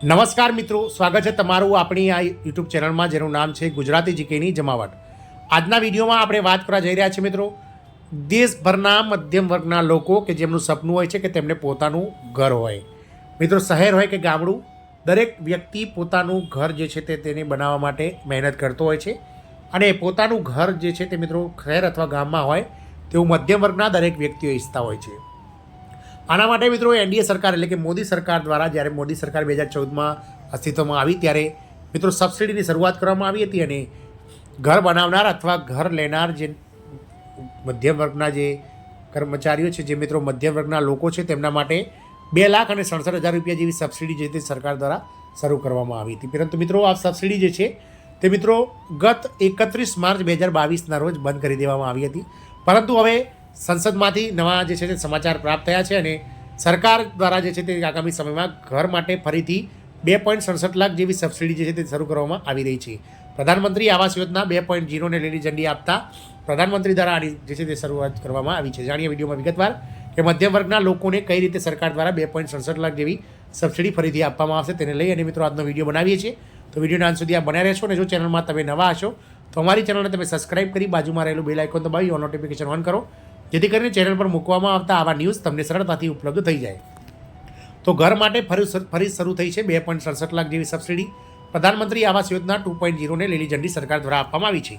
નમસ્કાર મિત્રો, સ્વાગત છે તમારું આપણી આ યુટ્યુબ ચેનલમાં જેનું નામ છે ગુજરાતી જીકેની જમાવટ. આજના વિડીયોમાં આપણે વાત કરવા જઈ રહ્યા છીએ મિત્રો, દેશભરના મધ્યમ વર્ગના લોકો કે જેમનું સપનું હોય છે કે તેમને પોતાનું ઘર હોય. મિત્રો, શહેર હોય કે ગામડું, દરેક વ્યક્તિ પોતાનું ઘર જે છે તેને બનાવવા માટે મહેનત કરતો હોય છે અને પોતાનું ઘર જે છે તે મિત્રો શહેર અથવા ગામમાં હોય તેવું મધ્યમ વર્ગના દરેક વ્યક્તિઓ ઈચ્છતા હોય છે. આના માટે મિત્રો એનડીએ સરકાર એટલે કે મોદી સરકાર દ્વારા જ્યારે મોદી સરકાર 2014માં અસ્તિત્વમાં આવી ત્યારે મિત્રો સબસિડીની શરૂઆત કરવામાં આવી હતી અને ઘર બનાવનાર અથવા ઘર લેનાર જે મધ્યમ વર્ગના જે કર્મચારીઓ છે, જે મિત્રો મધ્યમ વર્ગના લોકો છે, તેમના માટે 2,67,000 રૂપિયા જેવી સબસિડી જે તે સરકાર દ્વારા શરૂ કરવામાં આવી હતી. પરંતુ મિત્રો આ સબસિડી જે છે તે મિત્રો ગત 31 માર્ચ 2022ના રોજ બંધ કરી દેવામાં આવી હતી. પરંતુ હવે સંસદમાંથી નવા જે છે તે સમાચાર પ્રાપ્ત થયા છે અને સરકાર દ્વારા જે છે તે આગામી સમયમાં ઘર માટે ફરીથી 2.67 લાખ જેવી સબસિડી જે છે તે શરૂ કરવામાં આવી રહી છે. પ્રધાનમંત્રી આવાસ યોજના 2.0ને લીલી ઝંડી આપતા પ્રધાનમંત્રી દ્વારા આની જે છે તે શરૂઆત કરવામાં આવી છે. જાણીએ વિડીયોમાં વિગતવાર કે મધ્યમ વર્ગના લોકોને કઈ રીતે સરકાર દ્વારા 2.67 લાખ જેવી સબસિડી ફરીથી આપવામાં આવશે તેને લઈ અને મિત્રો આજનો વિડીયો બનાવીએ છીએ. તો વિડીયોના અંત સુધી આ બન્યા રહેશો અને જો ચેનલમાં તમે નવા હશો તો અમારી ચેનલને તમે સબસ્ક્રાઇબ કરી બાજુમાં રહેલું બેલ આઇકોન દબાવી ઓલ નોટિફિકેશન ઓન કરો, જેથી કરીને ચેનલ પર મૂકવામાં આવતા આવા ન્યૂઝ તમને સરળતાથી ઉપલબ્ધ થઈ જાય. તો ઘર માટે ફરી શરૂ થઈ છે 2.67 લાખ જેવી સબસિડી. પ્રધાનમંત્રી આવાસ યોજના 2.0ને લીલી ઝંડી સરકાર દ્વારા આપવામાં આવી છે.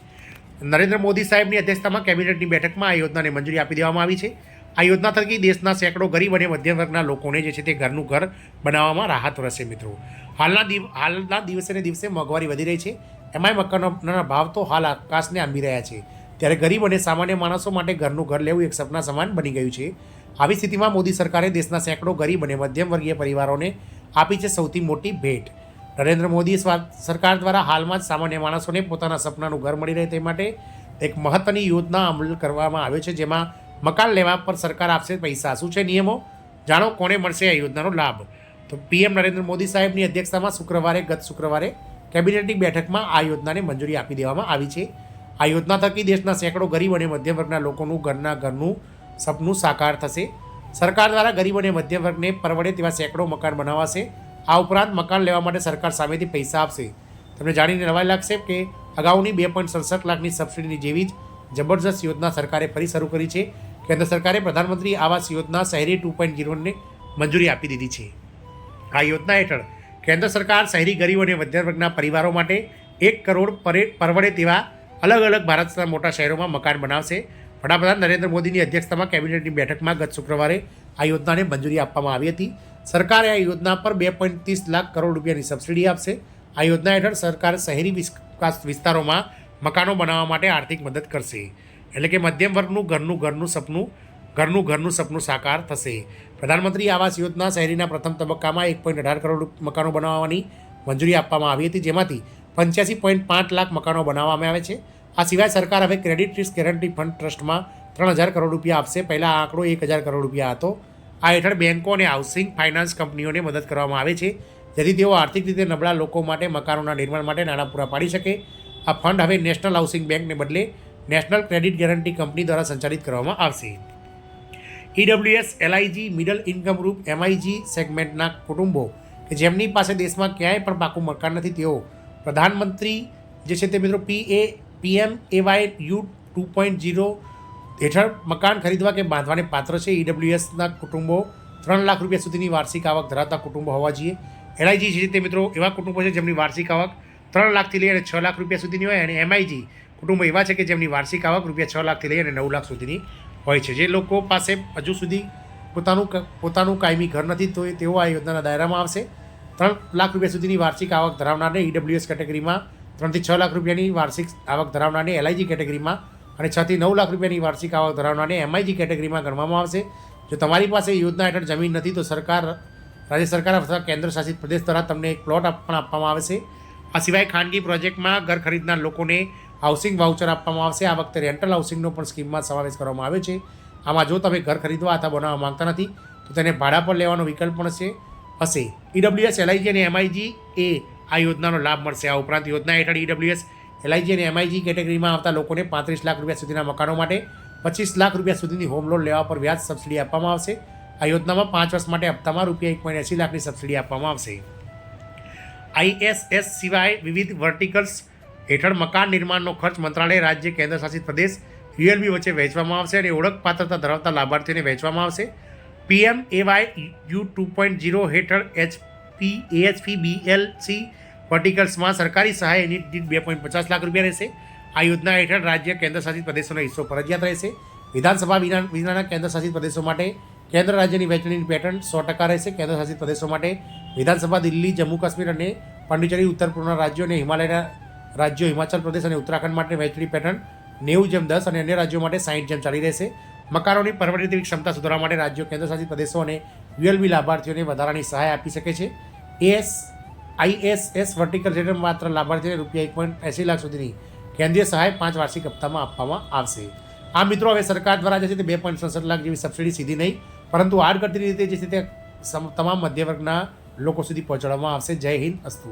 નરેન્દ્ર મોદી સાહેબની અધ્યક્ષતામાં કેબિનેટની બેઠકમાં આ યોજનાને મંજૂરી આપી દેવામાં આવી છે. આ યોજના થકી દેશના સેંકડો ગરીબ અને મધ્યમ વર્ગના લોકોને જે છે તે ઘરનું ઘર બનાવવામાં રાહત રહેશે. મિત્રો, હાલના દિવસે ને દિવસે મોંઘવારી વધી રહી છે, એમાંય મકાનોના ભાવ તો હાલ આકાશને આંબી રહ્યા છે. ત્યારે ગરીબ અને સામાન્ય માણસો માટે ઘરનું ઘર લેવું એક સપના સમાન બની ગયું છે. આવી સ્થિતિમાં મોદી સરકારે દેશના સેંકડો ગરીબ અને મધ્યમ વર્ગીય પરિવારોને આપી છે સૌથી મોટી ભેટ. નરેન્દ્ર મોદી સરકાર દ્વારા હાલમાં જ સામાન્ય માણસોને પોતાના સપનાનું ઘર મળી રહે તે માટે એક મહત્વની યોજના અમલ કરવામાં આવ્યો છે, જેમાં મકાન લેવા પર સરકાર આપશે પૈસા. શું છે નિયમો? જાણો કોને મળશે આ યોજનાનો લાભ. તો પીએમ નરેન્દ્ર મોદી સાહેબની અધ્યક્ષતામાં ગત શુક્રવારે કેબિનેટની બેઠકમાં આ યોજનાને મંજૂરી આપી દેવામાં આવી છે. આ યોજના થકી દેશના સેંકડો ગરીબ અને મધ્યમ વર્ગના લોકોનું ઘરનું સપનું સાકાર થશે. સરકાર દ્વારા ગરીબ અને મધ્યમ વર્ગને પરવડે તેવા સેંકડો મકાન બનાવાશે. આ ઉપરાંત મકાન લેવા માટે સરકાર સામેથી પૈસા આપશે. તમને જાણીને નવાઈ લાગશે કે અગાઉની 2.67 લાખની સબસિડીની જેવી જ જબરજસ્ત યોજના સરકારે ફરી શરૂ કરી છે. કેન્દ્ર સરકારે પ્રધાનમંત્રી આવાસ યોજના શહેરી 2.0ને મંજૂરી આપી દીધી છે. આ યોજના હેઠળ કેન્દ્ર સરકાર શહેરી ગરીબ અને મધ્યમ વર્ગના પરિવારો માટે 1 કરોડ પરવડે તેવા અલગ અલગ ભારતના મોટા શહેરોમાં મકાન બનાવશે. વડાપ્રધાન નરેન્દ્ર મોદીની અધ્યક્ષતામાં કેબિનેટની બેઠકમાં ગત શુક્રવારે આ યોજનાને મંજૂરી આપવામાં આવી હતી. સરકારે આ યોજના પર 2.30 લાખ કરોડ રૂપિયાની સબસિડી આપશે. આ યોજના હેઠળ સરકાર શહેરી વિસ્તારોમાં મકાનો બનાવવા માટે આર્થિક મદદ કરશે. એટલે કે મધ્યમ વર્ગનું ઘરનું સપનું સાકાર થશે. પ્રધાનમંત્રી આવાસ યોજના શહેરીના પ્રથમ તબક્કામાં 1.18 કરોડ મકાનો બનાવવાની મંજૂરી આપવામાં આવી હતી, જેમાંથી 85.5 લાખ મકાનો બનાવવામાં આવે છે. આ સિવાય સરકાર હવે ક્રેડિટ રિસ્ક ગેરંટી ફંડ ટ્રસ્ટમાં 3,000 કરોડ રૂપિયા આપશે. પહેલાં આ આંકડો 1,000 કરોડ રૂપિયા હતો. આ હેઠળ બેન્કો અને હાઉસિંગ ફાઇનાન્સ કંપનીઓને મદદ કરવામાં આવે છે, જેથી તેઓ આર્થિક રીતે નબળા લોકો માટે મકાનોના નિર્માણ માટે નાણાં પૂરા પાડી શકે. આ ફંડ હવે નેશનલ હાઉસિંગ બેંકને બદલે નેશનલ ક્રેડિટ ગેરંટી કંપની દ્વારા સંચાલિત કરવામાં આવશે. EWS, LIG, middle income group, MIG સેગમેન્ટના કુટુંબો કે જેમની પાસે દેશમાં ક્યાંય પણ પાકું મકાન નથી, તેઓ પ્રધાનમંત્રી જે છે તે મિત્રો PMAY 2.0 હેઠળ મકાન ખરીદવા કે બાંધવાને પાત્ર છે. ઈડબ્લ્યુએસના કુટુંબો 3 લાખ રૂપિયા સુધીની વાર્ષિક આવક ધરાવતા કુટુંબો હોવા જોઈએ. એલઆઈજી છે તે મિત્રો એવા કુટુંબો છે જેમની વાર્ષિક આવક 3 લાખથી લઈ અને 6 લાખ રૂપિયા સુધીની હોય, અને એમઆઈજી કુટુંબો એવા છે કે જેમની વાર્ષિક આવક રૂપિયા 6 લાખથી લઈ અને 9 લાખ સુધીની હોય છે. જે લોકો પાસે હજુ સુધી પોતાનું કાયમી ઘર નથી તો તેઓ આ યોજનાના દાયરામાં આવશે. 3 લાખ રૂપિયા સુધીની વાર્ષિક આવક ધરાવનારને ઈડબ્લ્યુએસ કેટેગરીમાં, 3 થી 6 લાખ રૂપિયાની વાર્ષિક આવક ધરાવનારને એલઆઈજી કેટેગરીમાં અને 6 થી 9 લાખ રૂપિયાની વાર્ષિક આવક ધરાવનારને એમઆઈજી કેટેગરીમાં ગણવામાં આવશે. જો તમારી પાસે યોજના હેઠળ જમીન નથી તો રાજ્ય સરકાર અથવા કેન્દ્ર શાસિત પ્રદેશ દ્વારા તમને એક પ્લોટ પણ આપવામાં આવશે. આ સિવાય ખાનગી પ્રોજેક્ટમાં ઘર ખરીદનાર લોકોને હાઉસિંગ વાઉચર આપવામાં આવશે. આ વખતે રેન્ટલ હાઉસિંગનો પણ સ્કીમમાં સમાવેશ કરવામાં આવ્યો છે. આમાં જો તમે ઘર ખરીદવા અથવા બનાવવા માંગતા નથી તો તેને ભાડા પર લેવાનો વિકલ્પ પણ હશે. ઈડબ્લ્યુએસ, એલઆઈજી અને એમઆઈજી આ યોજનાનો લાભ મળશે. આ ઉપરાંત યોજના હેઠળ ઈડબ્લ્યુએસ, એલઆઈજી અને એમઆઈજી કેટેગરીમાં આવતા લોકોને 35 લાખ રૂપિયા સુધીના મકાનો માટે 25 લાખ રૂપિયા સુધીની હોમ લોન લેવા પર વ્યાજ સબસિડી આપવામાં આવશે. આ યોજનામાં 5 વર્ષ માટે હપ્તામાં રૂપિયા 1.80 લાખની સબસિડી આપવામાં આવશે. ISS સિવાય વિવિધ વર્ટિકલ્સ હેઠળ મકાન નિર્માણનો ખર્ચ મંત્રાલય, રાજ્ય, કેન્દ્ર શાસિત પ્રદેશ ULB વચ્ચે વહેંચવામાં આવશે અને ઓળખપાત્રતા ધરાવતા લાભાર્થીઓને વહેંચવામાં આવશે. PMAYU 2.0 હેઠળ AHPBLC વર્ટિકલ્સમાં સરકારી સહાય યુનિટ દીઠ 2.50 લાખ રૂપિયા રહેશે. આ યોજના હેઠળ રાજ્ય, કેન્દ્ર શાસિત પ્રદેશોનો હિસ્સો ફરજિયાત રહેશે. વિધાનસભા વિનાના કેન્દ્ર શાસિત પ્રદેશો માટે કેન્દ્ર રાજ્યની વહેંચણીની પેટર્ન 100% રહેશે. કેન્દ્ર શાસિત પ્રદેશો માટે વિધાનસભા દિલ્હી, જમ્મુ કાશ્મીર અને પાંડિચેરી, ઉત્તર પૂર્વના રાજ્યો અને હિમાલયના રાજ્યો હિમાચલ પ્રદેશ અને ઉત્તરાખંડ માટે વહેંચણી પેટર્ન 90:10 અને અન્ય રાજ્યો માટે 60:40 રહેશે. મકાનોની પરવડતી ક્ષમતા સુધારવા માટે રાજ્યો, કેન્દ્ર શાસિત પ્રદેશો અને ULB લાભાર્થીઓને વધારાની સહાય આપી શકે છે. ISS વર્ટિકલ હેઠળ માત્ર લાભાર્થીઓને ₹1.80 લાખ સુધીની કેન્દ્રીય સહાય 5 વાર્ષિક હપ્તામાં આપવામાં આવશે. આ મિત્રો હવે સરકાર દ્વારા જે છે તે 2.67 લાખ જેવી સબસિડી સીધી નહીં પરંતુ આડકતરી રીતે જે છે તે તમામ મધ્યવર્ગના લોકો સુધી પહોંચાડવામાં આવશે. જય હિન્દ, અસ્તુ.